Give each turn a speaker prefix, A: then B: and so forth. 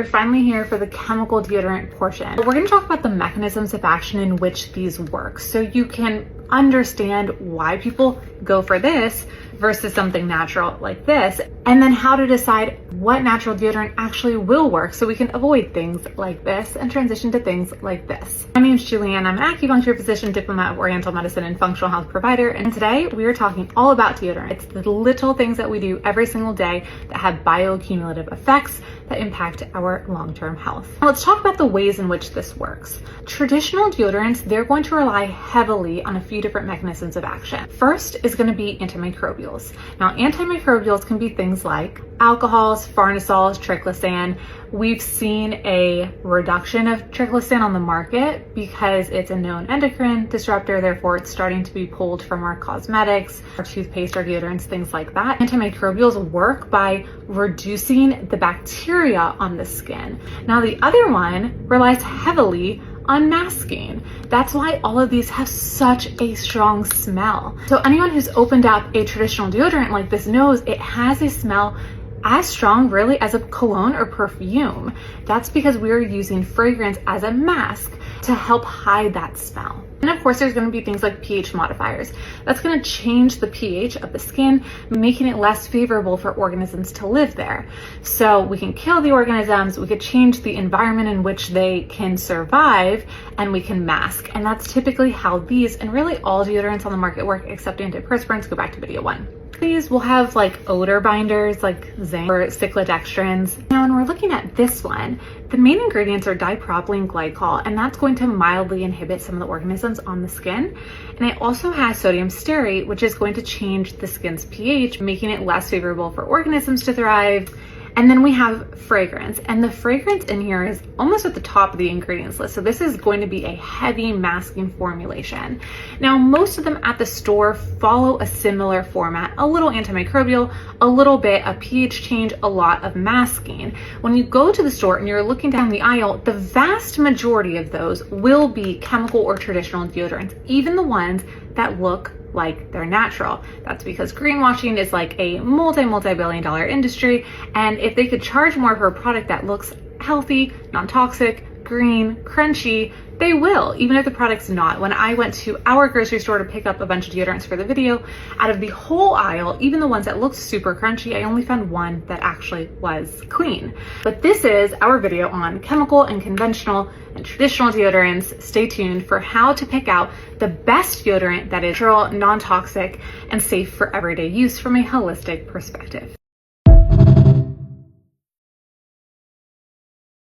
A: We're finally here for the chemical deodorant portion. We're going to talk about the mechanisms of action in which these work so you can understand why people go for this versus something natural like this, and then how to decide what natural deodorant actually will work so we can avoid things like this and transition to things like this. My name is Julianne. I'm an acupuncture physician, diplomat of Oriental medicine, and functional health provider. And today we are talking all about deodorant. It's the little things that we do every single day that have bioaccumulative effects that impact our long-term health. Now let's talk about the ways in which this works. Traditional deodorants, they're going to rely heavily on a few different mechanisms of action. First is going to be antimicrobials. Now, antimicrobials can be things like alcohols, farnesols, triclosan. We've seen a reduction of triclosan on the market because it's a known endocrine disruptor, therefore it's starting to be pulled from our cosmetics, our toothpaste, our deodorants, things like that. Antimicrobials work by reducing the bacteria on the skin. Now, the other one relies heavily on masking. That's why all of these have such a strong smell. So anyone who's opened up a traditional deodorant like this knows it has a smell as strong really as a cologne or perfume. That's because we're using fragrance as a mask to help hide that smell. And of course, there's going to be things like pH modifiers. That's going to change the pH of the skin, making it less favorable for organisms to live there. So we can kill the organisms, we could change the environment in which they can survive, and we can mask. And that's typically how these and really all deodorants on the market work except antiperspirants. Go back to video 1. These will have like odor binders like zinc or cyclodextrins. Now, when we're looking at this one, the main ingredients are dipropylene glycol, and that's going to mildly inhibit some of the organisms on the skin. And it also has sodium stearate, which is going to change the skin's pH, making it less favorable for organisms to thrive. And then we have fragrance, and the fragrance in here is almost at the top of the ingredients list. So this is going to be a heavy masking formulation. Now, most of them at the store follow a similar format, a little antimicrobial, a little bit of pH change, a lot of masking. When you go to the store and you're looking down the aisle, the vast majority of those will be chemical or traditional deodorants, even the ones that look like they're natural. That's because greenwashing is like a multi-billion dollar industry, and if they could charge more for a product that looks healthy, non-toxic, green, crunchy, they will, even if the product's not. When I went to our grocery store to pick up a bunch of deodorants for the video, out of the whole aisle, even the ones that looked super crunchy, I only found one that actually was clean. But this is our video on chemical and conventional and traditional deodorants. Stay tuned for how to pick out the best deodorant that is natural, non-toxic, and safe for everyday use from a holistic perspective.